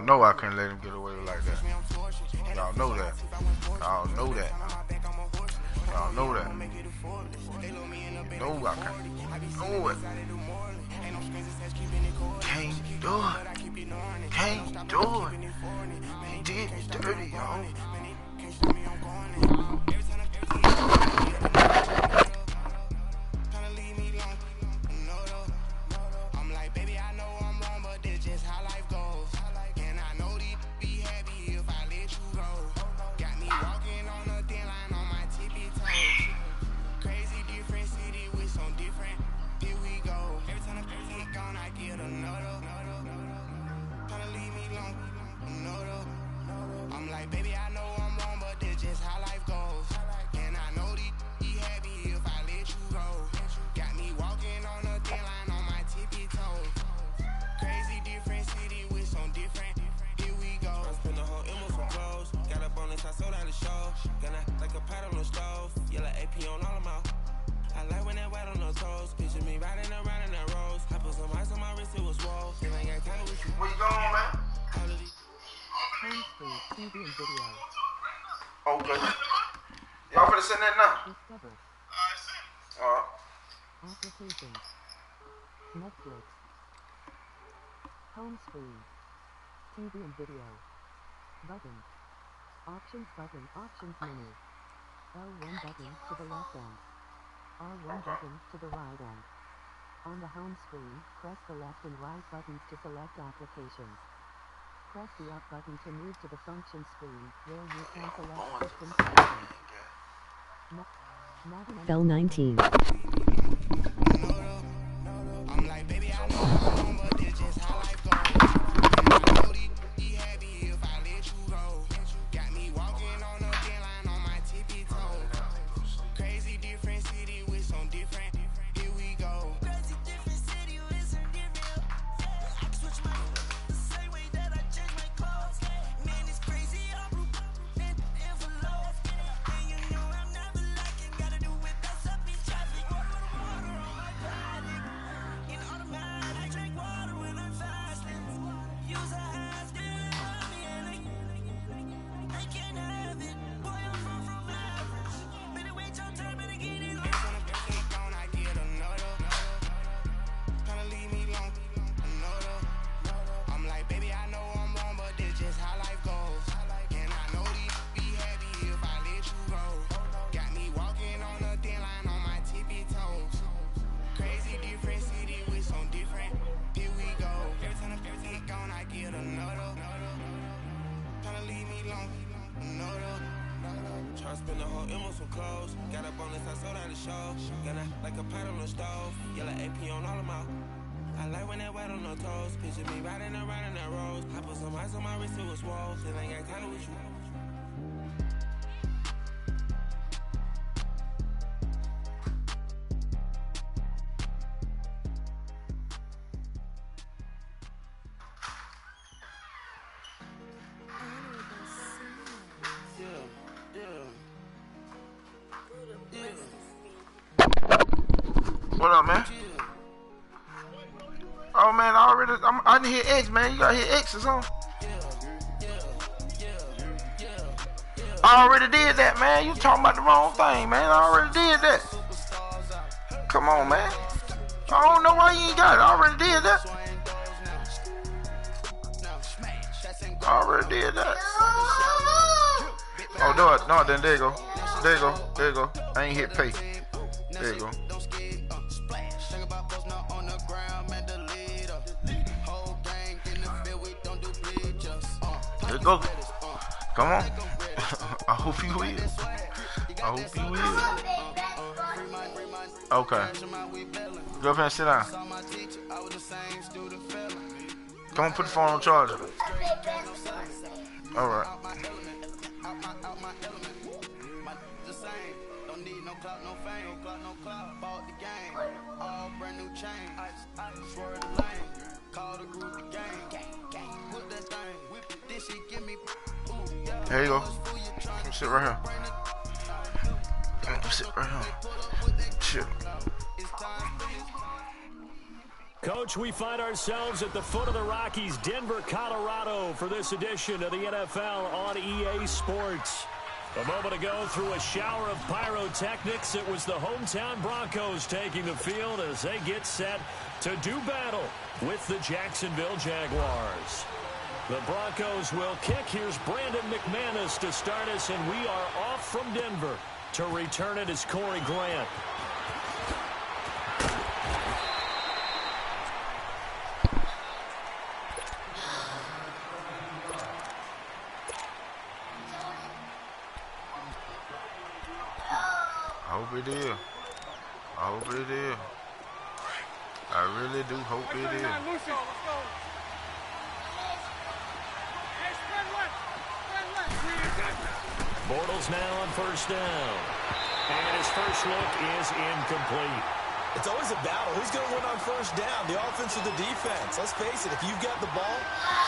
Y'all know I couldn't let him get away like that. Y'all know that. Y'all know that. Y'all know that. No, I can't. Know it. Can't do it. Can't do it. He did me dirty, y'all. I'm like, baby, I know I'm wrong, but this just how life goes. And I know these be happy if I let you go. Got me walking on a thin line on my tippy toes. Crazy different city with some different. Here we go. Every time I get gone, I get another. Tryna leave me alone, another. I'm like, baby, I know I'm wrong, but this just how life goes. And I know these be happy if I let you go. Got me walking on a thin line on my tippy toes. Crazy different city with some different. Here we go. I spent the whole ilmo for clothes. Got up on this, I sold out the show. Gonna like a pot on the stove. Yellow AP on all of my. I like when that wet on those toes. Picture me riding around in that rose. I put some ice on my wrist, it was swole. Then I got time with you. Where you going, man? All of these. Home screen, TV and video. Okay. Y'all finna send that now? Discover. Alright. Applications. Netflix. Home screen. TV and video. Button. Options button. Options menu. L1 button to the left hand. R1 button to the right hand. On the home screen, press the left and right buttons to select applications. Press the up button to move to the function screen, where you can select system settings. L19. I'm like, baby, I know I'm wrong, but this just how life goes. Be happy if I let you go. Got me walking on a thin line on my tippy toes. Crazy different city with some different. Here we go. Crazy different city with some different. I can switch my the same way that I change my clothes. Man, it's crazy. I'm envelope. And you know I'm never lacking. Gotta do it best up in traffic. Water on my body. In automatic, I drink water when I'm fasting. Use a half day on me and I can't have it. Boy, I'm from average. Better wait your turn, better get it on. I get another. Tryna leave me alone, another. I'm like, baby, I know I'm wrong, but this just how life goes. And I know these be happy if I let you go. Got me walking on a thin line on my tippy toes. Crazy different city with some different. Here we go. Every time I get gone, I get another. Tryna leave me alone, another. Try to spend the whole ilmo for clothes. Got up on this, I sold out the show. Gonna like a pot on the stove. Yellow AP on all of my. I like when that wet on the toes. Picture me riding around in that rose. I put some ice on my wrist, it was swole. Then I got time with you. What up, man? Oh man, I didn't hear X, man. You gotta hear X or something. I already did that, man. You talking about the wrong thing, man. I already did that. Come on, man. I don't know why you ain't got it. I already did that. I already did that. Oh, no, then there you go. There you go. I ain't hit pay. There you go. There you go. Come on. I hope you will. Okay. Girlfriend, sit down. Come on, put the phone on charger. Alright. There you go. Come sit right here. Come sit right here. Chill. Coach, we find ourselves at the foot of the Rockies, Denver, Colorado, for this edition of the NFL on EA Sports. A moment ago, through a shower of pyrotechnics, it was the hometown Broncos taking the field as they get set to do battle with the Jacksonville Jaguars. The Broncos will kick. Here's Brandon McManus to start us, and we are off from Denver. To return it is Corey Grant. I hope it is. I hope it is. I really do hope it is. Bortles now on first down. And his first look is incomplete. It's always a battle. Who's going to win on first down? The offense or the defense? Let's face it, if you've got the ball,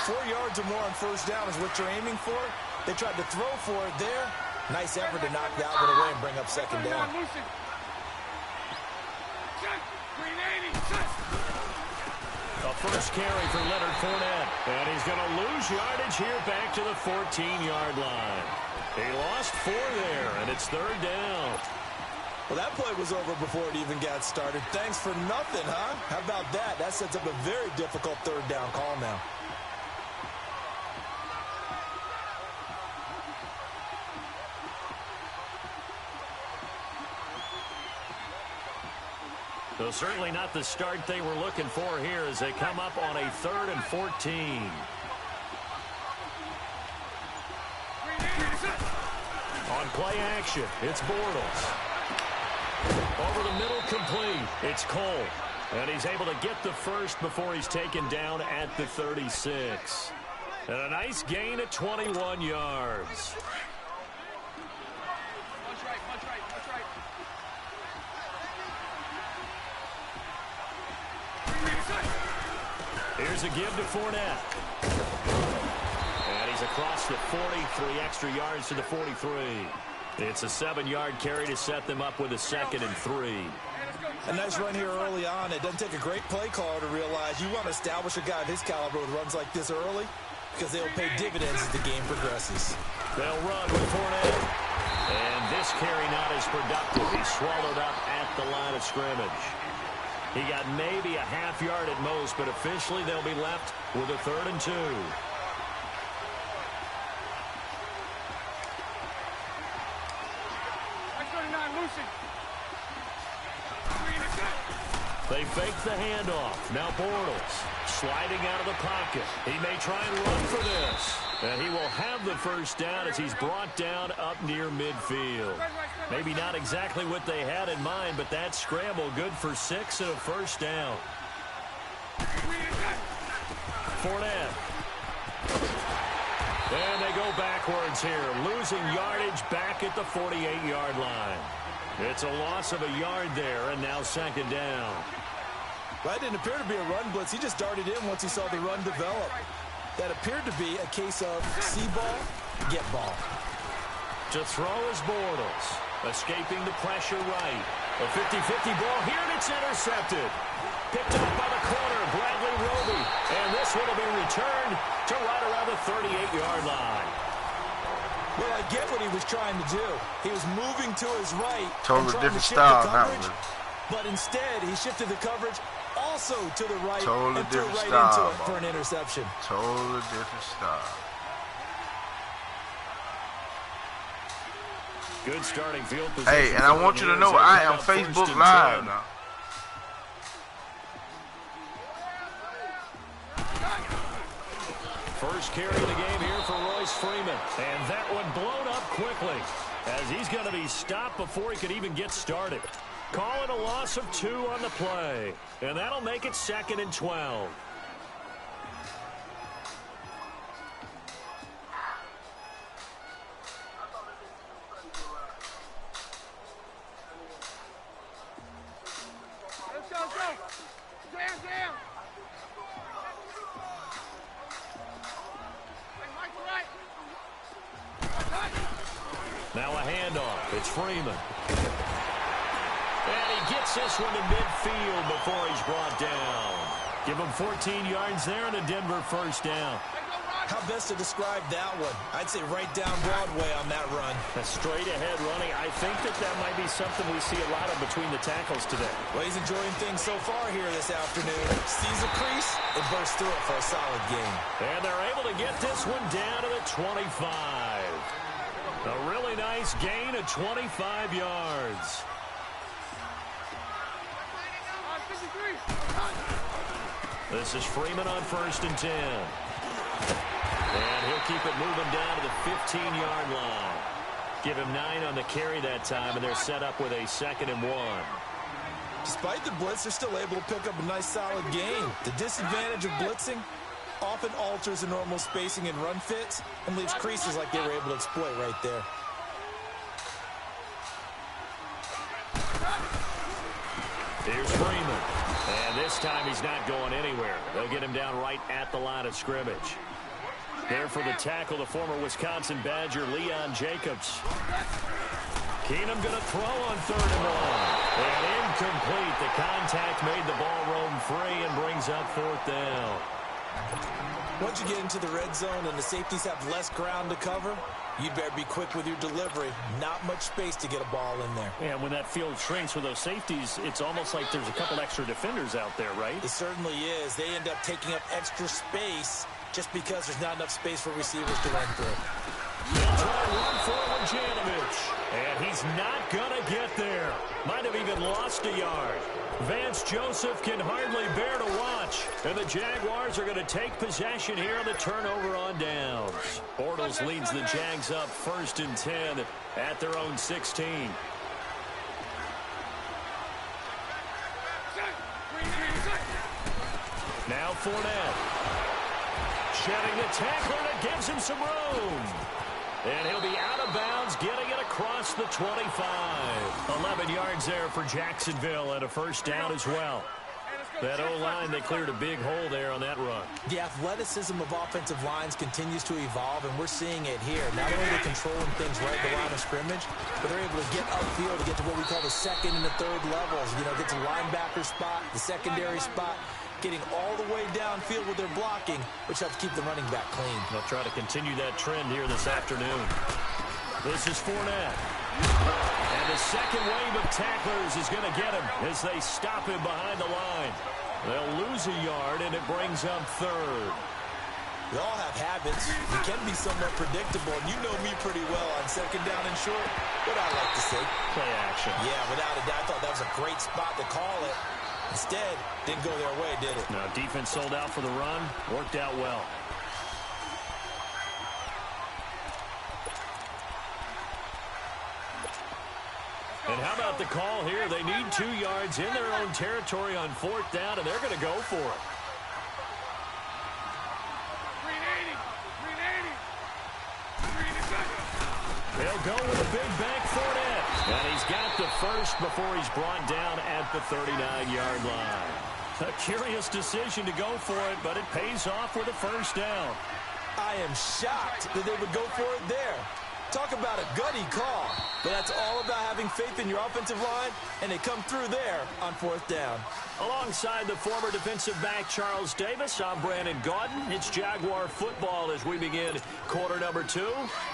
4 yards or more on first down is what you're aiming for. They tried to throw for it there. Nice effort to knock that one away and bring up second down. A first carry for Leonard Fournette. And he's going to lose yardage here back to the 14-yard line. He lost 4 there, and it's third down. Well, that play was over before it even got started. Thanks for nothing, huh? How about that? That sets up a very difficult third down call now. So certainly not the start they were looking for here as they come up on a 3rd and 14. On play action, it's Bortles. Over the middle, complete. It's Cole. And he's able to get the first before he's taken down at the 36. And a nice gain at 21 yards. Here's a give to Fournette. And he's across the 40, 3 extra yards to the 43. It's a 7-yard carry to set them up with a 2nd and 3. A nice run here early on. It doesn't take a great play caller to realize you want to establish a guy of his caliber with runs like this early because they'll pay dividends as the game progresses. They'll run with Fournette. And this carry not as productive. He's swallowed up at the line of scrimmage. He got maybe a half yard at most, but officially they'll be left with a 3rd and 2. They fake the handoff. Now Bortles sliding out of the pocket. He may try and run for this. And he will have the first down as he's brought down up near midfield. Maybe not exactly what they had in mind, but that scramble good for 6 and a first down. Fournette. And they go backwards here, losing yardage back at the 48-yard line. It's a loss of a yard there, and now 2nd down. Well, that didn't appear to be a run blitz. He just darted in once he saw the run develop. That appeared to be a case of see ball, get ball. To throw is Bortles, escaping the pressure right. A 50-50 ball here, and it's intercepted. Picked up by the corner, Bradley Roby. And this one will be returned to right around the 38-yard line. Well, I get what he was trying to do. He was moving to his right. Totally different style now. But instead, he shifted the coverage also to the right totally and threw right style, into it for an interception. Totally different style. Good starting field position. Hey, and I want you to know I am Facebook Live now. First carry of the game here for Royce Freeman. And that one blown up quickly as he's going to be stopped before he could even get started. Call it a loss of 2 on the play. And that'll make it 2nd and 12. Let's go. Jam. Now a handoff. It's Freeman. And he gets this one to midfield before he's brought down. Give him 14 yards there and a Denver first down. How best to describe that one? I'd say right down Broadway on that run. A straight-ahead running. I think that might be something we see a lot of between the tackles today. Well, he's enjoying things so far here this afternoon. Sees a crease and bursts through it for a solid gain. And they're able to get this one down to the 25. A really nice gain of 25 yards. This is Freeman on 1st and 10. And he'll keep it moving down to the 15-yard line. Give him 9 on the carry that time, and they're set up with a 2nd and 1. Despite the blitz, they're still able to pick up a nice solid gain. The disadvantage of blitzing often alters the normal spacing and run fits and leaves creases like they were able to exploit right there. Here's Freeman. And this time he's not going anywhere. They'll get him down right at the line of scrimmage. There for the tackle, the former Wisconsin Badger, Leon Jacobs. Keenum going to throw on 3rd and 1. And incomplete. The contact made the ball roam free and brings up 4th down. Once you get into the red zone and the safeties have less ground to cover, you'd better be quick with your delivery. Not much space to get a ball in there. Yeah, when that field shrinks with those safeties, it's almost like there's a couple extra defenders out there, right? It certainly is. They end up taking up extra space just because there's not enough space for receivers to run through. They'll try to run for Janovich. And he's not going to get there. Might have even lost a yard. Vance Joseph can hardly bear to watch. And the Jaguars are going to take possession here on the turnover on downs. Bortles leads the Jags up 1st and 10 at their own 16. Now Fournette. Shedding the tackler that gives him some room. And he'll be out of bounds, getting it across the 25. 11 yards there for Jacksonville and a first down as well. That O-line, they cleared a big hole there on that run. The athleticism of offensive lines continues to evolve, and we're seeing it here. Not only are they controlling things right at the line of scrimmage, but they're able to get upfield to get to what we call the 2nd and the 3rd levels. You know, get to the linebacker spot, the secondary spot, getting all the way downfield with their blocking, which helps keep the running back clean. They'll try to continue that trend here this afternoon. This is Fournette. And the second wave of tacklers is going to get him as they stop him behind the line. They'll lose a yard, and it brings up 3rd. We all have habits. We can be somewhat predictable, and you know me pretty well on 2nd down and short. What I like to say? Play action. Yeah, without a doubt. I thought that was a great spot to call it. Instead, didn't go their way, did it? No, defense sold out for the run. Worked out well. And how about the call here? They need 2 yards in their own territory on 4th down, and they're going to go for it. 380. They'll go with a big bank Fournette. And he's got the first before he's brought down at the 39-yard line. A curious decision to go for it, but it pays off with a first down. I am shocked that they would go for it there. Talk about a gutty call. But that's all about having faith in your offensive line, and they come through there on 4th down. Alongside the former defensive back Charles Davis, I'm Brandon Gaudin. It's Jaguar football as we begin quarter number 2,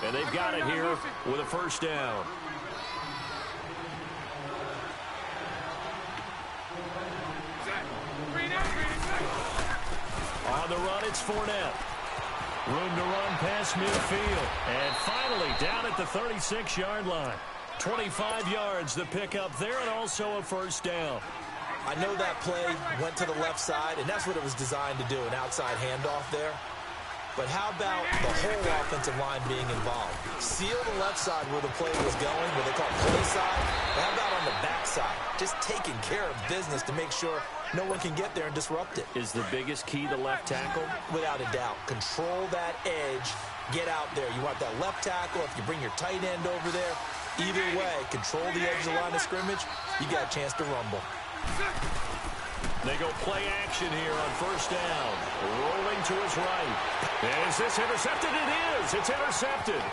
and they've got it here with a first down. On the run, it's Fournette. Room to run past midfield. And finally, down at the 36-yard line. 25 yards the pickup there, and also a first down. I know that play went to the left side, and that's what it was designed to do, an outside handoff there. But how about the whole offensive line being involved? Seal the left side where the play was going, what they call play side. But how about on the back side? Just taking care of business to make sure no one can get there and disrupt it. Is the biggest key the left tackle? Without a doubt. Control that edge. Get out there. You want that left tackle. If you bring your tight end over there, either way, control the edge of the line of scrimmage, you got a chance to rumble. They go play action here on first down. Rolling to his right. And is this intercepted? It is. It's intercepted.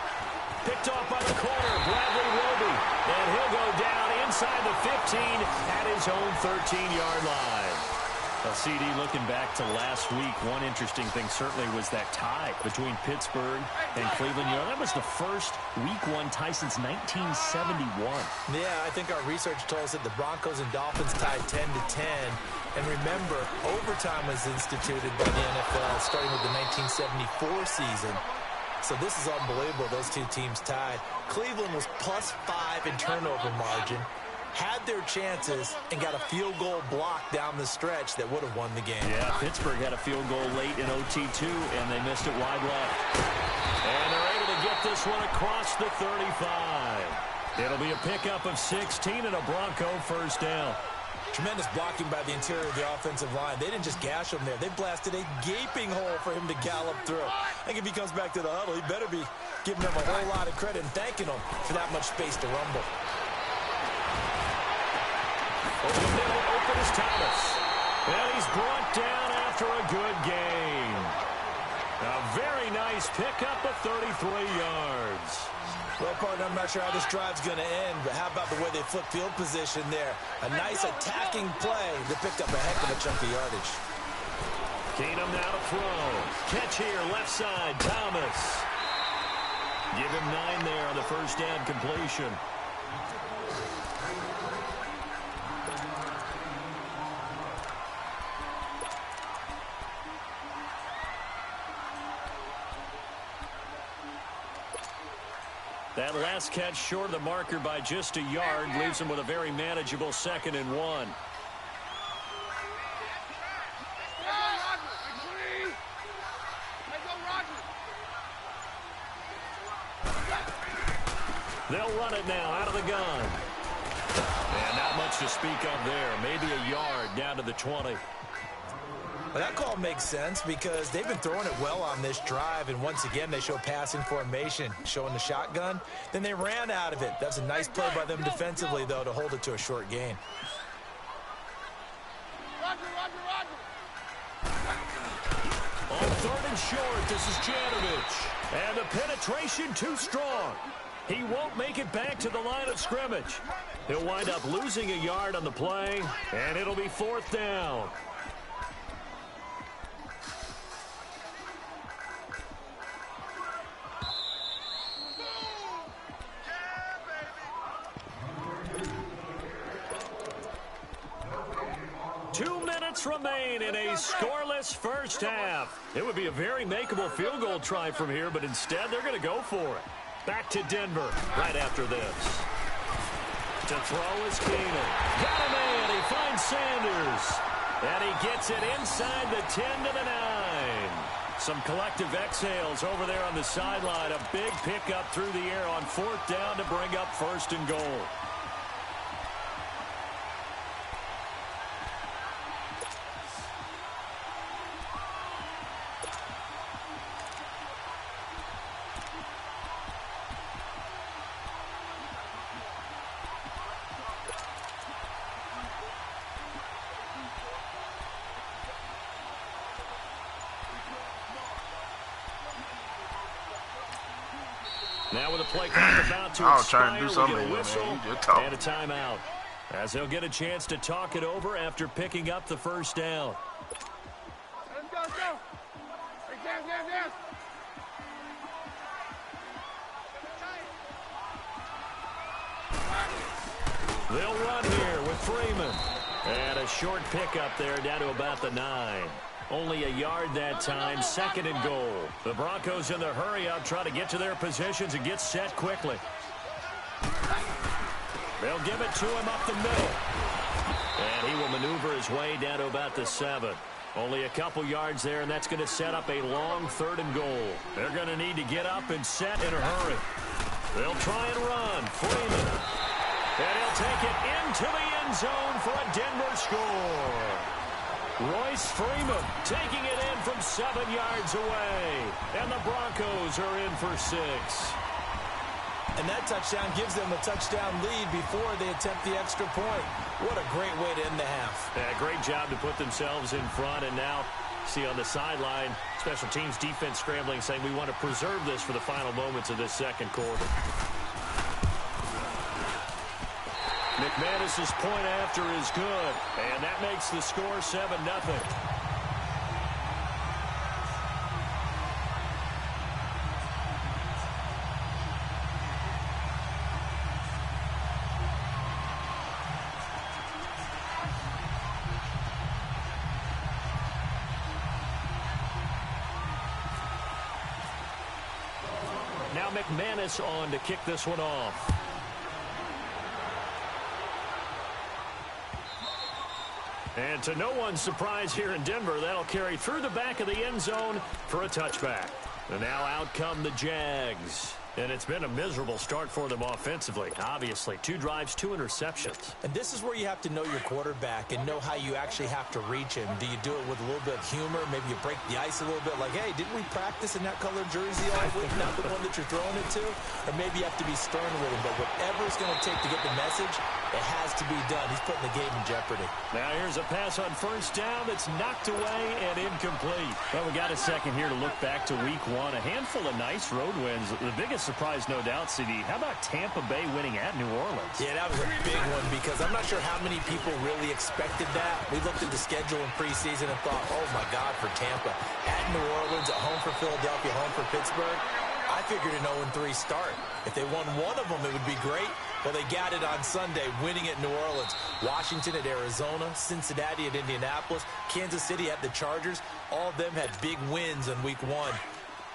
Picked off by the corner, Bradley Roby. And he'll go down inside the 15 at his own 13-yard line. Well, CD, looking back to last week, one interesting thing certainly was that tie between Pittsburgh and Cleveland. You know, that was the first Week 1 tie since 1971. Yeah, I think our research told us that the Broncos and Dolphins tied 10-10. And remember, overtime was instituted by the NFL starting with the 1974 season. So this is unbelievable, those two teams tied. Cleveland was +5 in turnover margin, had their chances, and got a field goal block down the stretch that would have won the game. Yeah, Pittsburgh had a field goal late in OT too, and they missed it wide left. And they're able to get this one across the 35. It'll be a pickup of 16 and a Bronco first down. Tremendous blocking by the interior of the offensive line. They didn't just gash him there. They blasted a gaping hole for him to gallop through. I think if he comes back to the huddle, he better be giving them a whole lot of credit and thanking them for that much space to rumble. Over the middle, open is Thomas. And he's brought down after a good gain. A very nice pickup of 33 yards. Well, partner, I'm not sure how this drive's going to end, but how about the way they flip field position there? A nice attacking play that picked up a heck of a chunk of yardage. Keenum now to throw. Catch here, left side, Thomas. Give him 9 there on the first down completion. That last catch short of the marker by just a yard leaves him with a very manageable 2nd and 1. They'll run it now out of the gun. And not much to speak of there. Maybe a yard down to the 20. Well, that call makes sense because they've been throwing it well on this drive, and once again they show passing formation, showing the shotgun. Then they ran out of it. That's a nice play by them defensively, though, to hold it to a short gain. On 3rd and short, this is Janovich. And the penetration too strong. He won't make it back to the line of scrimmage. He'll wind up losing a yard on the play, and it'll be 4th down. Remain in a scoreless first half. It would be a very makeable field goal try from here, but instead they're going to go for it. Back to Denver right after this. To throw is Keenum. Got a man. He finds Sanders. And he gets it inside the 10 to the 9. Some collective exhales over there on the sideline. A big pickup through the air on 4th down to bring up 1st and goal. Now with a play clock about to expire, we get a whistle and a timeout. As they'll get a chance to talk it over after picking up the first down. Let's go, let's go. Hey, down. They'll run here with Freeman. And a short pickup there down to about the 9. Only a yard that time, 2nd and goal. The Broncos in the hurry-up try to get to their positions and get set quickly. They'll give it to him up the middle. And he will maneuver his way down to about the 7. Only a couple yards there, and that's going to set up a long 3rd and goal. They're going to need to get up and set in a hurry. They'll try and run. Freeman. And he'll take it into the end zone for a Denver score. Royce Freeman taking it in from 7 yards away. And the Broncos are in for 6. And that touchdown gives them a touchdown lead before they attempt the extra point. What a great way to end the half. Yeah, great job to put themselves in front. And now, see on the sideline, special teams defense scrambling, saying we want to preserve this for the final moments of this 2nd quarter. McManus's point after is good, and that makes the score 7-0. Now McManus on to kick this one off. And to no one's surprise here in Denver, that'll carry through the back of the end zone for a touchback. And now out come the Jags. And it's been a miserable start for them offensively. Obviously, 2 drives, 2 interceptions. And this is where you have to know your quarterback and know how you actually have to reach him. Do you do it with a little bit of humor? Maybe you break the ice a little bit like, hey, didn't we practice in that colored jersey all week? Not the one that you're throwing it to? Or maybe you have to be stern with him. But whatever it's going to take to get the message, it has to be done. He's putting the game in jeopardy. Now here's a pass on first down that's knocked away and incomplete. Well, we got a second here to look back to week 1. A handful of nice road wins. The biggest surprise, no doubt, CD. How about Tampa Bay winning at New Orleans? Yeah, that was a big one because I'm not sure how many people really expected that. We looked at the schedule in preseason and thought, oh, my God, for Tampa. At New Orleans, at home for Philadelphia, home for Pittsburgh. I figured an 0-3 start. If they won one of them, it would be great. Well, they got it on Sunday, winning at New Orleans. Washington at Arizona, Cincinnati at Indianapolis, Kansas City at the Chargers. All of them had big wins in week 1.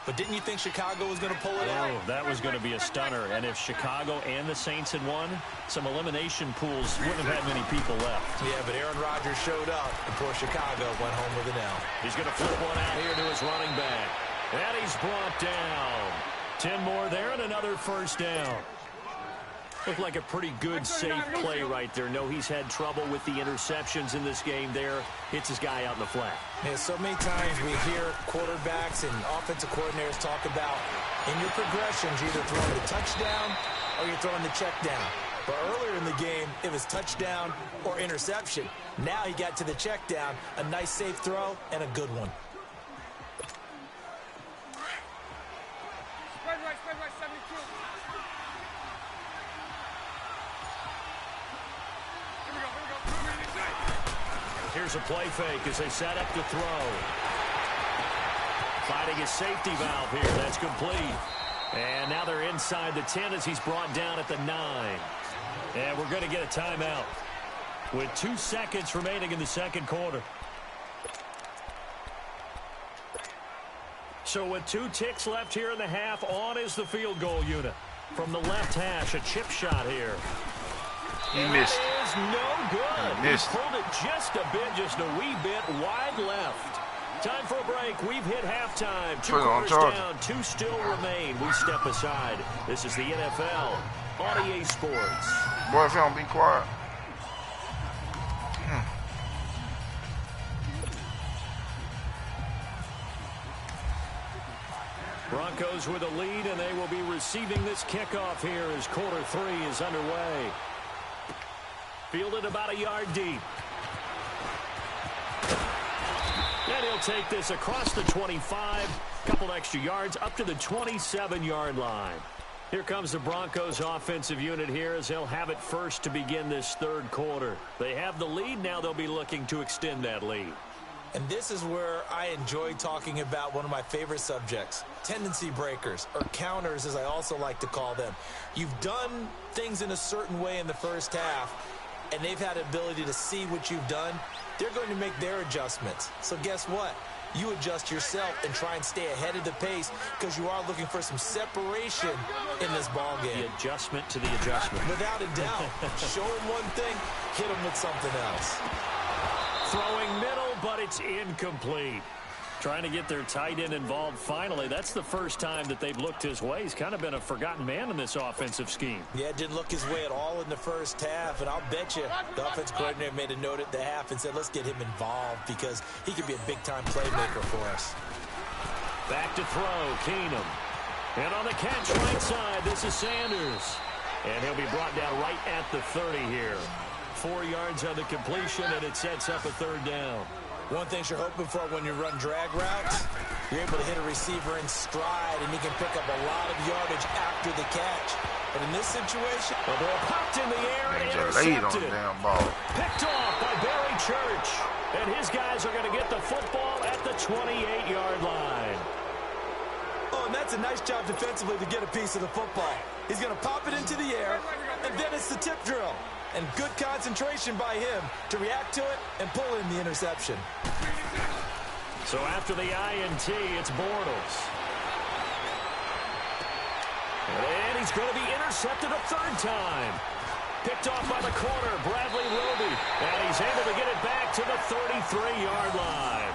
But didn't you think Chicago was going to pull it out? Oh, that was going to be a stunner. And if Chicago and the Saints had won, some elimination pools wouldn't have had many people left. Yeah, but Aaron Rodgers showed up, and poor Chicago went home with an L. He's going to flip one out here to his running back. And he's brought down. 10 more there and another first down. Looked like a pretty good, safe play right there. No, he's had trouble with the interceptions in this game there. Hits his guy out in the flat. Yeah, so many times we hear quarterbacks and offensive coordinators talk about in your progressions, you're either throwing the touchdown or you're throwing the check down. But earlier in the game, it was touchdown or interception. Now he got to the check down, a nice safe throw, and a good one. Spread right, 72. Here's a play fake as they set up to throw. Fighting his safety valve here. That's complete. And now they're inside the 10 as he's brought down at the 9. And we're going to get a timeout with 2 seconds remaining in the second quarter. So with 2 ticks left here in the half, on is the field goal unit. From the left hash, a chip shot here. He missed. It is no good. He missed. He pulled it just a bit, just a wee bit wide left. Time for a break. We've hit halftime. 2 quarters down, 2 still remain. We step aside. This is the NFL on EA Sports. Boy, if you don't be quiet. Broncos with a lead, and they will be receiving this kickoff here as quarter 3 is underway. Fielded about a yard deep. And he'll take this across the 25, couple extra yards up to the 27-yard line. Here comes the Broncos offensive unit here as they'll have it first to begin this third quarter. They have the lead. Now they'll be looking to extend that lead. And this is where I enjoy talking about one of my favorite subjects, tendency breakers, or counters as I also like to call them. You've done things in a certain way in the first half, and they've had the ability to see what you've done. They're going to make their adjustments. So guess what? You adjust yourself and try and stay ahead of the pace because you are looking for some separation in this ball game. The adjustment to the adjustment. Without a doubt. Show them one thing, hit them with something else. Throwing middle, but it's incomplete. Trying to get their tight end involved finally. That's the first time that they've looked his way. He's kind of been a forgotten man in this offensive scheme. Yeah, it didn't look his way at all in the first half, and I'll bet you the offensive coordinator made a note at the half and said, let's get him involved because he could be a big-time playmaker for us. Back to throw, Keenum. And on the catch right side, this is Sanders. And he'll be brought down right at the 30 here. 4 yards on the completion, and it sets up a third down. One thing you're hoping for when you run drag routes, you're able to hit a receiver in stride, and he can pick up a lot of yardage after the catch. But in this situation, the ball popped in the air and Laid on the intercepted. damn ball. Picked off by Barry Church. And his guys are going to get the football at the 28-yard line. Oh, and that's a nice job defensively to get a piece of the football. He's going to pop it into the air, and then it's the tip drill. And good concentration by him to react to it and pull in the interception. So after the INT, it's Bortles. And he's going to be intercepted a third time. Picked off by the corner, Bradley Roby. And he's able to get it back to the 33-yard line.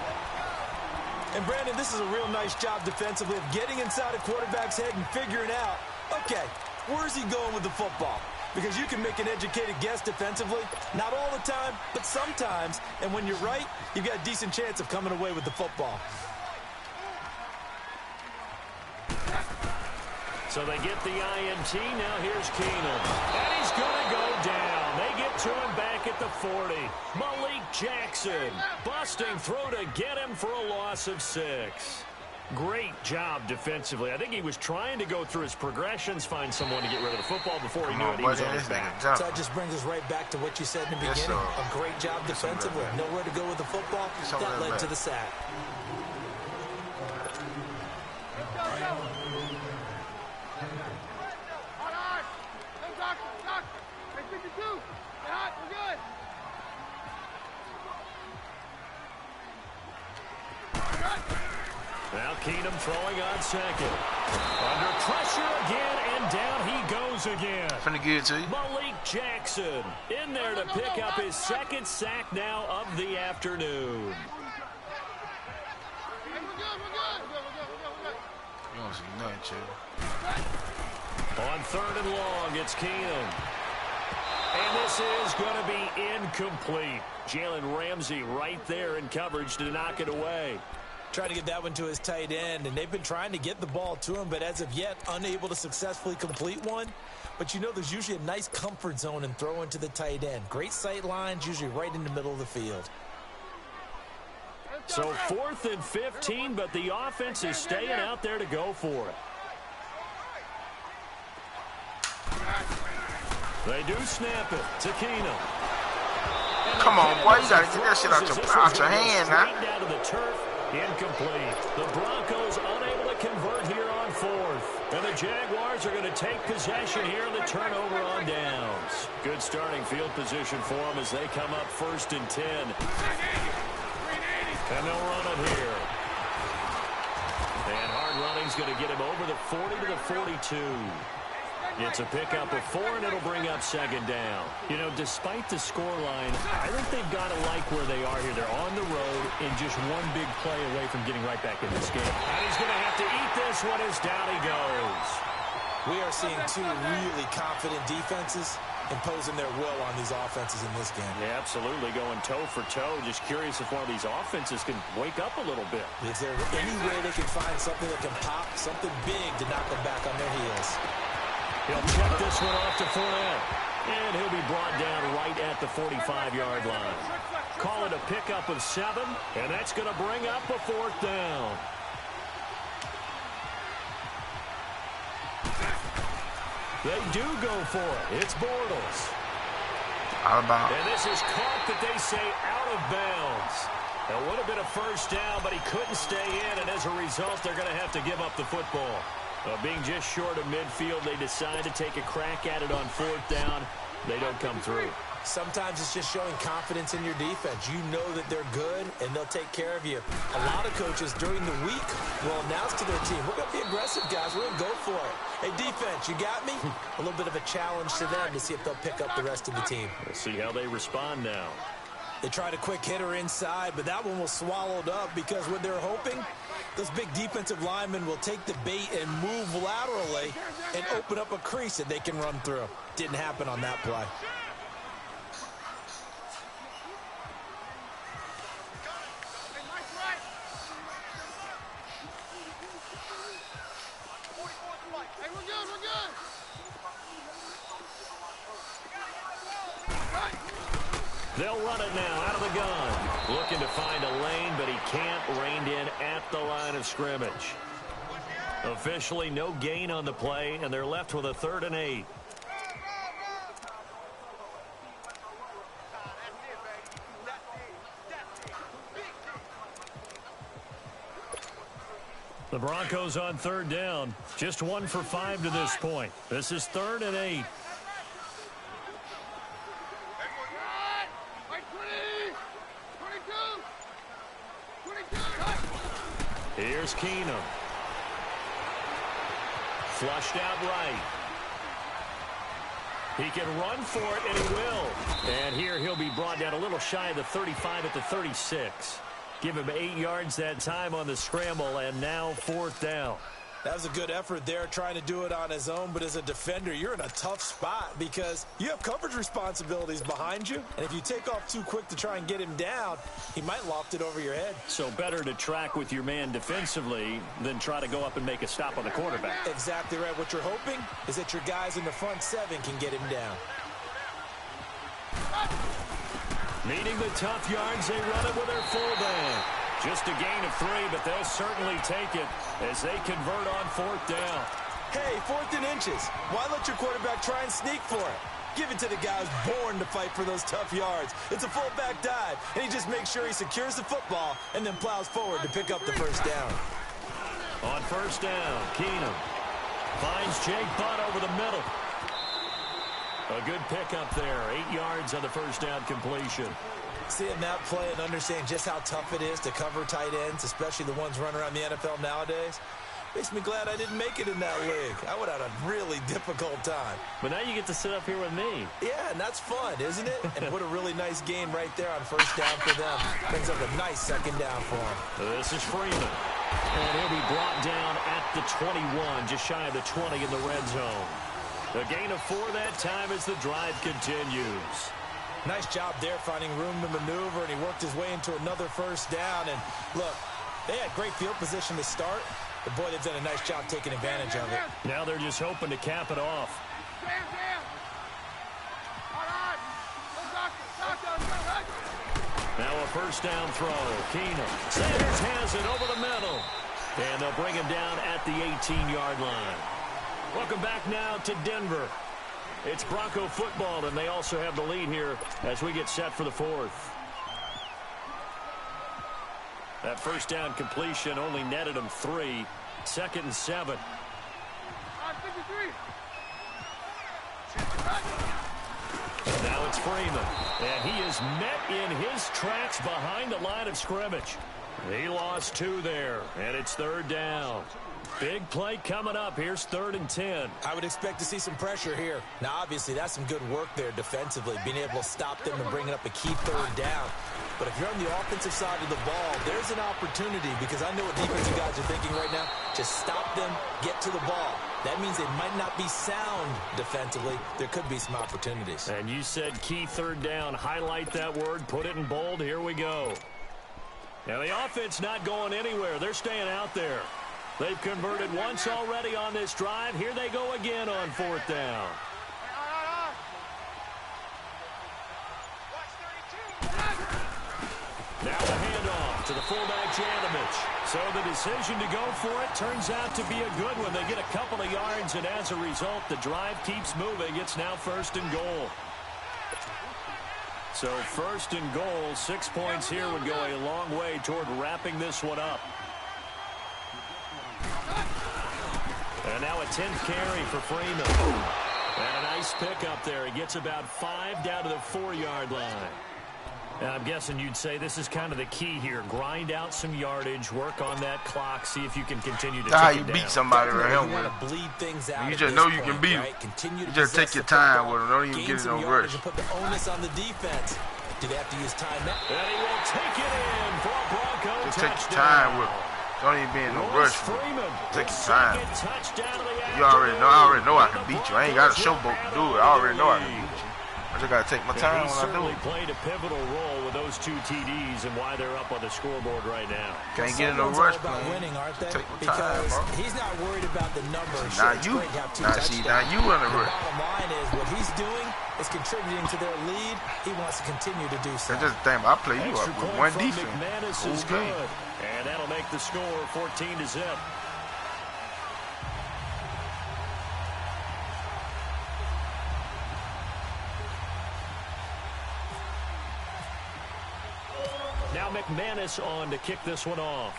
And, Brandon, this is a real nice job defensively of getting inside a quarterback's head and figuring out, okay, where's he going with the football? Because you can make an educated guess defensively, not all the time, but sometimes. And when you're right, you've got a decent chance of coming away with the football. So they get the INT. Now here's Keenum. And he's going to go down. They get to him back at the 40. Malik Jackson busting through to get him for a loss of 6. Great job defensively. I think he was trying to go through his progressions, find someone to get rid of the football before he knew it. He was on his back. So that just brings us right back to what you said in the beginning. A great job defensively. Nowhere to go with the football. That led to the sack. Now Keenum throwing on second. Under pressure again, and down he goes again. Finna give it to you. Malik Jackson in there to pick up his second sack now of the afternoon. You don't see nothing, Chip. On 3rd and long, it's Keenum. And this is going to be incomplete. Jalen Ramsey right there in coverage to knock it away. Trying to get that one to his tight end, and they've been trying to get the ball to him, but as of yet, unable to successfully complete one. But you know there's usually a nice comfort zone in throwing to the tight end. Great sight lines, usually right in the middle of the field. So 4th and 15, but the offense is staying out there to go for it. They do snap it to Keenum. Come on, boy, you gotta get that shit out your hand now. Straight down to the turf. Incomplete. The Broncos unable to convert here on 4th. And the Jaguars are going to take possession here in the turnover on downs. Good starting field position for them as they come up 1st and 10. And they'll run it here. And hard running's going to get him over the 40 to the 42. It's a pickup of 4, and it'll bring up 2nd down. You know, despite the scoreline, I think they've got to like where they are here. They're on the road and just one big play away from getting right back in this game. And he's going to have to eat this one as down he goes. We are seeing two really confident defenses imposing their will on these offenses in this game. Yeah, absolutely, going toe for toe. Just curious if one of these offenses can wake up a little bit. Is there any way they can find something that can pop, something big to knock them back on their heels? He'll check this one off to Fournette. And he'll be brought down right at the 45-yard line. Call it a pickup of 7, and that's going to bring up a 4th down. They do go for it. It's Bortles. Out of bounds. And this is caught that they say out of bounds. That would have been a 1st down, but he couldn't stay in, and as a result, they're going to have to give up the football. Being just short of midfield, they decide to take a crack at it on 4th down. They don't come through. Sometimes it's just showing confidence in your defense. You know that they're good, and they'll take care of you. A lot of coaches during the week will announce to their team, we're going to be aggressive, guys. We're going to go for it. Hey, defense, you got me? A little bit of a challenge to them to see if they'll pick up the rest of the team. We'll see how they respond now. They tried a quick hitter inside, but that one was swallowed up because what they're hoping, those big defensive linemen will take the bait and move laterally and open up a crease that they can run through. Didn't happen on that play. They'll run it now out of the gun. Looking to find a lane, but he can't. Reined in at the line of scrimmage. Officially no gain on the play, and they're left with a 3rd and 8. The Broncos on 3rd down. Just 1 for 5 to this point. This is 3rd and 8. Here's Keenum. Flushed out right. He can run for it, and he will. And here he'll be brought down a little shy of the 35 at the 36. Give him 8 yards that time on the scramble, and now 4th down. That was a good effort there, trying to do it on his own, but as a defender, you're in a tough spot because you have coverage responsibilities behind you, and if you take off too quick to try and get him down, he might loft it over your head. So better to track with your man defensively than try to go up and make a stop on the quarterback. Exactly right. What you're hoping is that your guys in the front 7 can get him down. Needing the tough yards, they run it with their fullback. Just a gain of 3, but they'll certainly take it as they convert on 4th down. Hey, 4th and inches. Why let your quarterback try and sneak for it? Give it to the guy who's born to fight for those tough yards. It's a fullback dive, and he just makes sure he secures the football and then plows forward to pick up the 1st down. On 1st down, Keenum finds Jake Butt over the middle. A good pickup there. 8 yards on the 1st down completion. Seeing that play and understanding just how tough it is to cover tight ends, especially the ones running around the NFL nowadays, makes me glad I didn't make it in that league. I would have had a really difficult time. But now you get to sit up here with me. Yeah, and that's fun, isn't it? And what a really nice game right there on 1st down for them. Brings up a nice 2nd down for them. This is Freeman. And he'll be brought down at the 21, just shy of the 20 in the red zone. A gain of 4 that time as the drive continues. Nice job there finding room to maneuver, and he worked his way into another 1st down. And look, they had great field position to start, but boy, they've done a nice job taking advantage of it. Now they're just hoping to cap it off. Now a 1st down throw. Keenum. Sanders has it over the middle. And they'll bring him down at the 18-yard line. Welcome back now to Denver. It's Bronco football, and they also have the lead here as we get set for the 4th. That 1st down completion only netted them 3. 2nd and 7. Now it's Freeman, and he is met in his tracks behind the line of scrimmage. He lost 2 there, and it's 3rd down. Big play coming up. Here's 3rd and 10. I would expect to see some pressure here. Now, obviously, that's some good work there defensively, being able to stop them and bringing up a key 3rd down. But if you're on the offensive side of the ball, there's an opportunity, because I know what defensive guys are thinking right now. Just stop them, get to the ball. That means they might not be sound defensively. There could be some opportunities. And you said key 3rd down. Highlight that word. Put it in bold. Here we go. Now, the offense not going anywhere. They're staying out there. They've converted once already on this drive. Here they go again on 4th down. Now the handoff to the fullback, Janovich. So the decision to go for it turns out to be a good one. They get a couple of yards, and as a result, the drive keeps moving. It's now 1st and goal. So 1st and goal, 6 points here would go a long way toward wrapping this one up. And now a 10th carry for Freeman. And a nice pickup there. He gets about 5 down to the 4-yard line. And I'm guessing you'd say this is kind of the key here. Grind out some yardage, work on that clock, see if you can continue to take it down. Beat somebody right here with bleed things out. You just know you can beat him. You just take your time with him. Don't even get it no rush. Put the onus on the defense. Do they have to use timeout? And he will take it in for a Bronco just touchdown. Take your time with him. Don't even be in no rush. Take your time. You already know. I already know I can beat you. I ain't got a showboat to do it. I already know I can beat you. I just gotta take my time He when I do certainly it. played a pivotal role with those 2 TDs and why they're up on the scoreboard right now. Can't get in a Someone's rush, all about man. winning, aren't they? Take my Because time, bro. he's not worried about the numbers. Now Sure, it's you, great to have 2 now touchdowns. you in the The rush. bottom line is what he's doing is contributing to their lead. He wants to continue to do so. That's just the thing. I play you Extra up with point one from defense. McManus Whole is game. good. And that'll make the score 14-0. Now McManus on to kick this one off.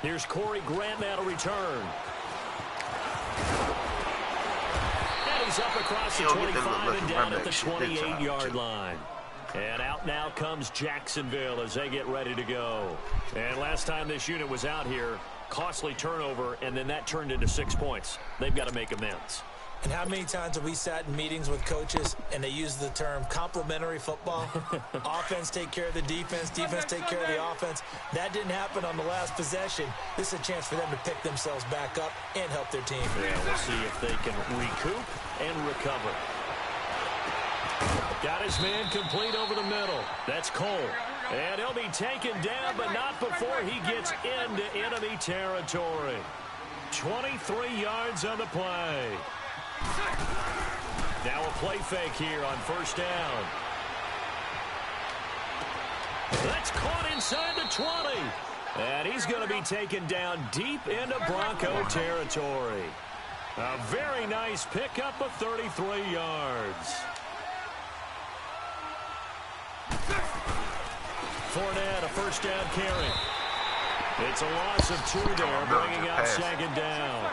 Here's Corey Grant now to return. And he's up across the 25 and down at the 28-yard line. And out now comes Jacksonville as they get ready to go. And last time this unit was out here, costly turnover, and then that turned into 6 points. They've got to make amends. And how many times have we sat in meetings with coaches and they use the term complementary football? Offense take care of the defense, defense take care of the offense. That didn't happen on the last possession. This is a chance for them to pick themselves back up and help their team. Yeah, we'll see if they can recoup and recover. Got his man complete over the middle. That's Cole. And he'll be taken down, but not before he gets into enemy territory. 23 yards on the play. Now a play fake here on first down. That's caught inside the 20. And he's going to be taken down deep into Bronco territory. A very nice pickup of 33 yards. Fournette, a first down carry. It's a loss of 2 there, bringing out second down.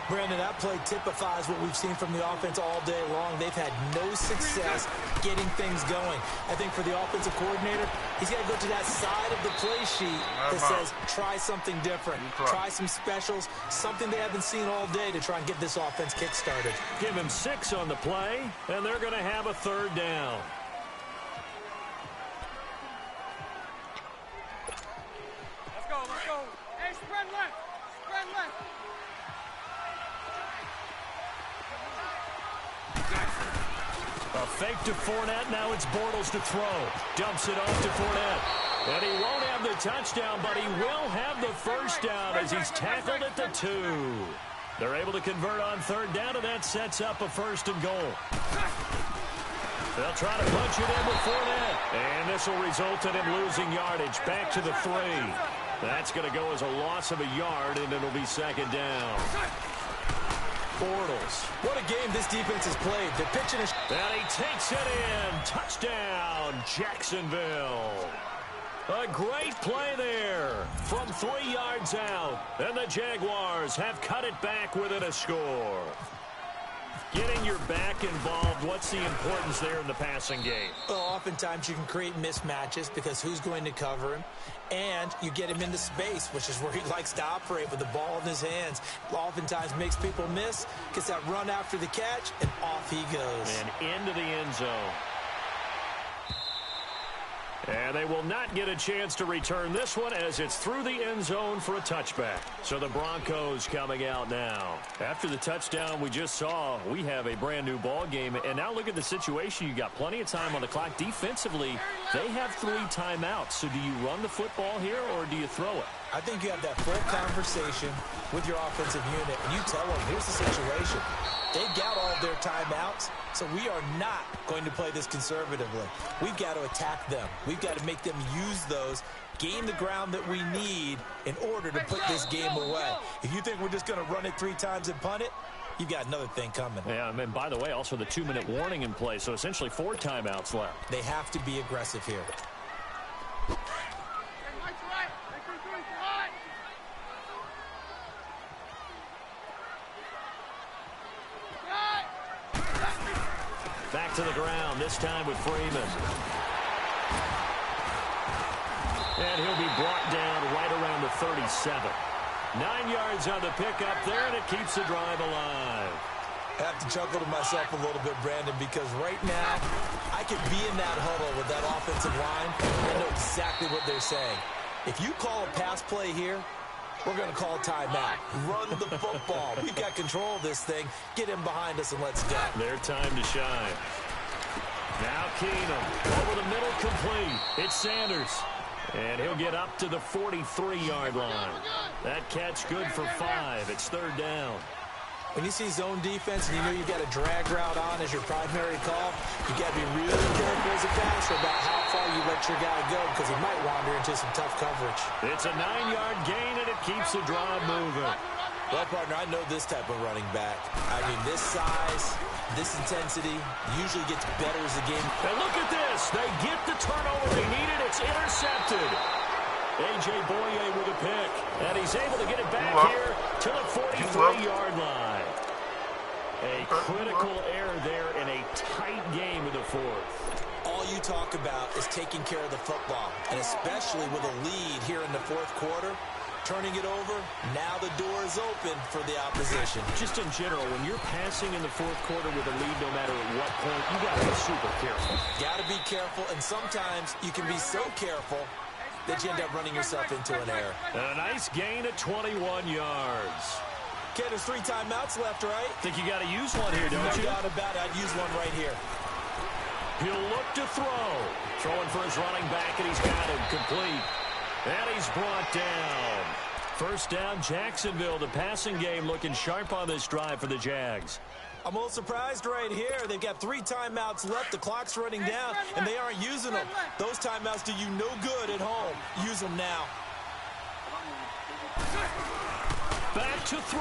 Brandon, that play typifies what we've seen from the offense all day long. They've had no success getting things going. I think for the offensive coordinator, he's got to go to that side of the play sheet that says, try something different. Try some specials, something they haven't seen all day to try and get this offense kick-started. Give him 6 on the play, and they're going to have a third down. Let's go, let's go. Hey, spread left. Spread left. A fake to Fournette. Now it's Bortles to throw. Dumps it off to Fournette. And he won't have the touchdown, but he will have the first down as he's tackled at the 2. They're able to convert on third down, and that sets up a first and goal. They'll try to punch it in with Fournette. And this will result in him losing yardage back to the 3. That's going to go as a loss of a yard, and it'll be second down. Bortles. What a game this defense has played. They're pitching a... And he takes it in. Touchdown, Jacksonville. A great play there from 3 yards out. And the Jaguars have cut it back within a score. Getting your back involved, what's the importance there in the passing game? Well, oftentimes you can create mismatches because who's going to cover him? And you get him into space, which is where he likes to operate with the ball in his hands. Oftentimes makes people miss, gets that run after the catch, and off he goes. And into the end zone. And they will not get a chance to return this one as it's through the end zone for a touchback. So the Broncos coming out now. After the touchdown we just saw, we have a brand new ball game. And now look at the situation. You got plenty of time on the clock. Defensively, they have 3 timeouts. So do you run the football here or do you throw it? I think you have that full conversation with your offensive unit, and you tell them, here's the situation. They got all their timeouts, so we are not going to play this conservatively. We've got to attack them. We've got to make them use those, gain the ground that we need in order to put this game away. If you think we're just going to run it 3 times and punt it, you've got another thing coming. Yeah, and by the way, also the 2-minute warning in play, so essentially 4 timeouts left. They have to be aggressive here. Back to the ground, this time with Freeman. And he'll be brought down right around the 37. 9 yards on the pickup there, and it keeps the drive alive. I have to chuckle to myself a little bit, Brandon, because right now I could be in that huddle with that offensive line and know exactly what they're saying. If you call a pass play here, We're going to call timeout. Run the football. We've got control of this thing. Get him behind us and let's go. Their time to shine. Now Keenum. Over the middle, complete. It's Sanders. And he'll get up to the 43-yard line. That catch good for 5. It's third down. When you see zone defense and you know you've got a drag route on as your primary call, you got to be really careful as a passer about how far you let your guy go because he might wander into some tough coverage. It's a 9-yard gain, and it keeps the drive moving. Well, partner, I know this type of running back. I mean, this size, this intensity usually gets better as the game. And look at this. They get the turnover they needed. It's intercepted. A.J. Boye with a pick. And he's able to get it back here to the 43-yard line. A critical error there in a tight game in the fourth. All you talk about is taking care of the football, and especially with a lead here in the fourth quarter. Turning it over, now the door is open for the opposition. Just in general, when you're passing in the fourth quarter with a lead, no matter at what point, you got to be super careful. Got to be careful, and sometimes you can be so careful that you end up running yourself into an error. And a nice gain of 21 yards. Okay, there's 3 timeouts left, right? Think you got to use one here, don't you? No doubt about it. I'd use one right here. He'll look to throw. Throwing for his running back, and he's got him complete. And he's brought down. First down, Jacksonville. The passing game looking sharp on this drive for the Jags. I'm a little surprised right here. They've got 3 timeouts left. The clock's running down, and they aren't using them. Those timeouts do you no good at home. Use them now. Back to throw.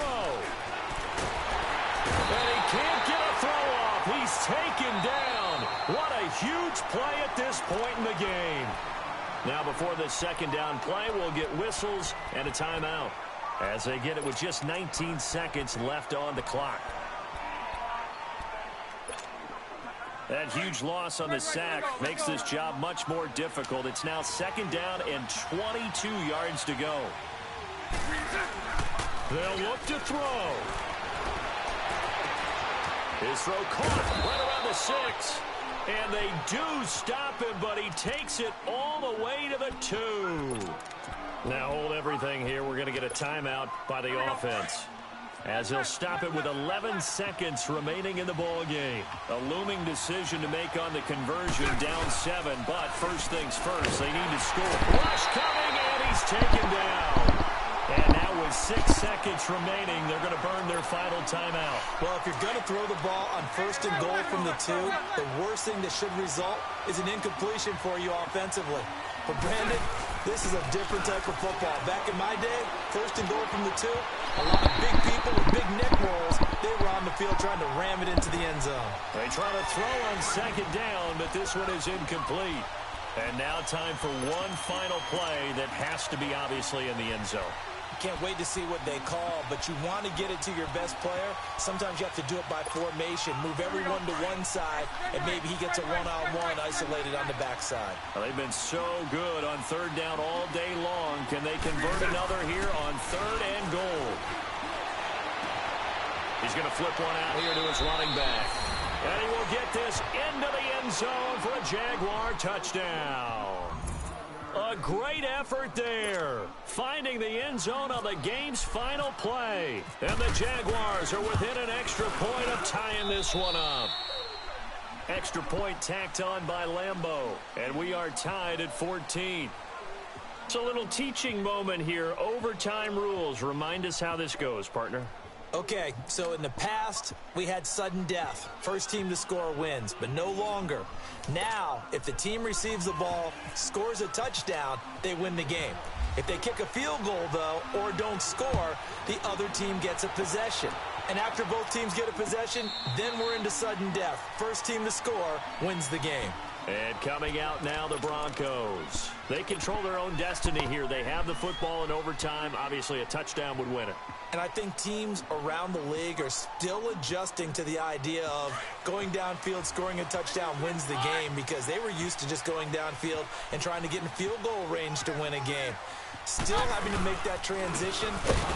And he can't get a throw off. He's taken down. What a huge play at this point in the game. Now before this second down play, we'll get whistles and a timeout as they get it with just 19 seconds left on the clock. That huge loss on the sack makes this job much more difficult. It's now second down and 22 yards to go. They'll look to throw. His throw caught right around the 6. And they do stop him, but he takes it all the way to the 2. Now hold everything here. We're going to get a timeout by the offense, as he'll stop it with 11 seconds remaining in the ball game. A looming decision to make on the conversion, down 7. But first things first, they need to score. Rush coming, and he's taken down. And now with 6 seconds remaining, they're going to burn their final timeout. Well, if you're going to throw the ball on first and goal from the 2, the worst thing that should result is an incompletion for you offensively. But Brandon, this is a different type of football. Back in my day, first and goal from the 2, a lot of big people with big neck rolls, they were on the field trying to ram it into the end zone. They try to throw on second down, but this one is incomplete. And now time for one final play that has to be obviously in the end zone. Can't wait to see what they call, but you want to get it to your best player. Sometimes you have to do it by formation. Move everyone to one side, and maybe he gets a one-on-one isolated on the backside. Well, they've been so good on third down all day long. Can they convert another here on third and goal? He's going to flip one out here to his running back. And he will get this into the end zone for a Jaguar touchdown. A great effort there, finding the end zone on the game's final play. And the Jaguars are within an extra point of tying this one up. Extra point tacked on by Lambeau, and we are tied at 14. It's a little teaching moment here. Overtime rules. Remind us how this goes, partner. Okay, so in the past, we had sudden death. First team to score wins, but no longer. Now, if the team receives the ball, scores a touchdown, they win the game. If they kick a field goal, though, or don't score, the other team gets a possession. And after both teams get a possession, then we're into sudden death. First team to score wins the game. And coming out now, the Broncos. They control their own destiny here. They have the football in overtime. Obviously, a touchdown would win it. And I think teams around the league are still adjusting to the idea of going downfield, scoring a touchdown wins the game, because they were used to just going downfield and trying to get in field goal range to win a game. Still having to make that transition.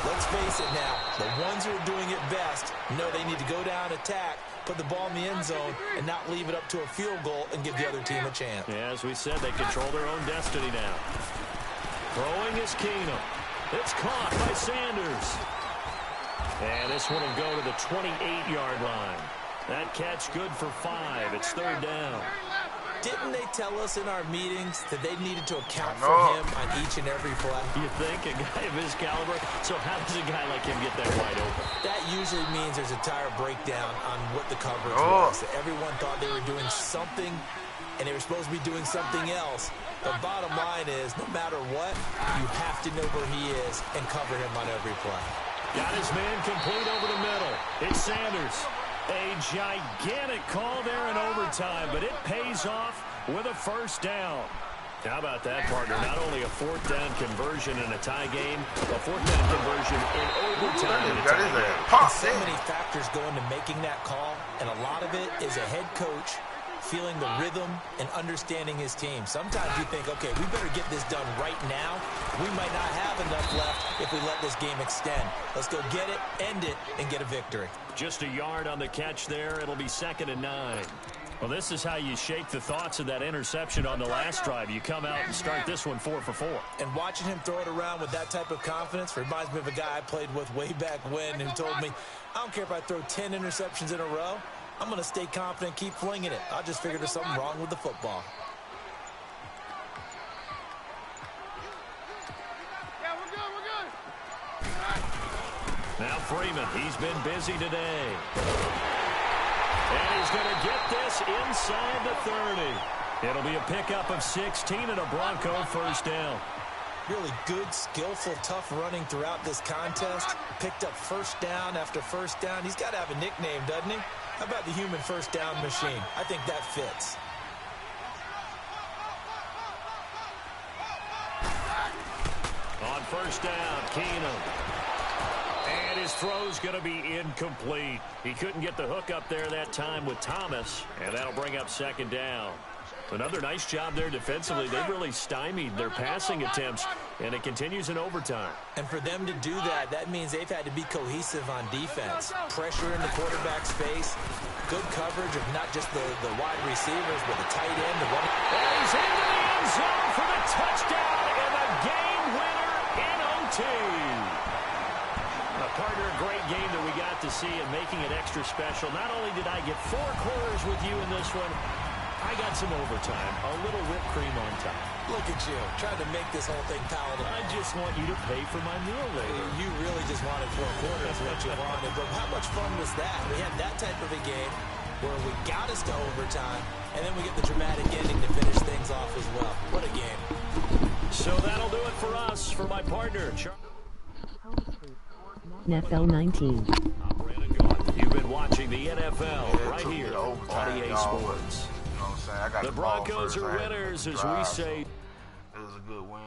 Let's face it now, the ones who are doing it best know they need to go down, attack, put the ball in the end zone, and not leave it up to a field goal and give the other team a chance. Yeah, as we said, they control their own destiny now. Throwing is Keenum. It's caught by Sanders. And this one will go to the 28-yard line. That catch good for 5. It's third down. Didn't they tell us in our meetings that they needed to account for him on each and every play? You think? A guy of his caliber? So how does a guy like him get that wide open? That usually means there's a tire breakdown on what the coverage was. Everyone thought they were doing something, and they were supposed to be doing something else. The bottom line is, no matter what, you have to know where he is and cover him on every play. Got his man complete over the middle. It's Sanders. A gigantic call there in overtime, but it pays off with a first down. How about that, partner? Not only a fourth down conversion in a tie game, a fourth down conversion in overtime in a tie game. So many factors go into making that call, and a lot of it is a head coach feeling the rhythm and understanding his team. Sometimes you think, okay, we better get this done right now. We might not have enough left if we let this game extend. Let's go get it, end it, and get a victory. Just a yard on the catch there. It'll be 2nd and 9. Well, this is how you shake the thoughts of that interception on the last drive. You come out and start this one 4 for 4. And watching him throw it around with that type of confidence reminds me of a guy I played with way back when who told me, I don't care if I throw 10 interceptions in a row. I'm going to stay confident, keep flinging it. I just figured there's something wrong with the football. Yeah, we're good. Now Freeman, he's been busy today. And he's going to get this inside the 30. It'll be a pickup of 16 and a Bronco first down. Really good, skillful, tough running throughout this contest. Picked up first down after first down. He's got to have a nickname, doesn't he? How about the human first down machine? I think that fits. On first down, Keenum. And his throw's going to be incomplete. He couldn't get the hook up there that time with Thomas, and that'll bring up 2nd down. Another nice job there defensively. They've really stymied their passing attempts, and it continues in overtime. And for them to do that, that means they've had to be cohesive on defense. Pressure in the quarterback space, good coverage of not just the wide receivers, but the tight end. And he's into the end zone for the touchdown and the game winner in OT. A partner, a great game that we got to see and making it extra special. Not only did I get 4 quarters with you in this one, I got some overtime, a little whipped cream on top. Look at you, trying to make this whole thing palatable. I just want you to pay for my meal later. You really just wanted 4 quarters, what you wanted. But how much fun was that? We had that type of a game where we got us to overtime, and then we get the dramatic ending to finish things off as well. What a game. So that'll do it for us. For my partner, NFL 19. You've been watching the NFL right here on EA Sports. You know what I'm saying? I got the Broncos are winners, as we say. It was a good win.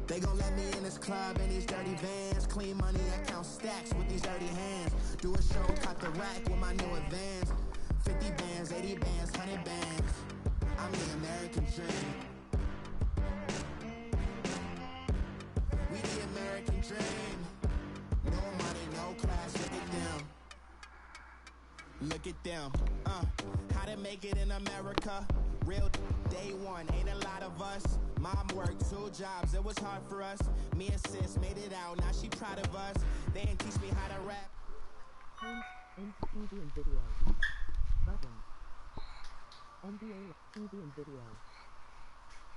They gon' let me in this club in these dirty vans. Clean money, I count stacks with these dirty hands. Do a show, cut the rack with my new advance. 50 bands, 80 bands, 100 bands. I'm the American dream. We the American dream. No money, no class, look at them. Look at them. How to make it in America. Real day one, ain't a lot of us. Mom worked 2 jobs, it was hard for us. Me and sis made it out, now she proud of us. They didn't teach me how to rap. TV and video. Button. NBA TV and video.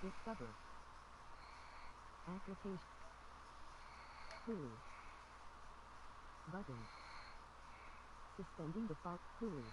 Discover. Application. Hulu. Button. Suspending default Hulu.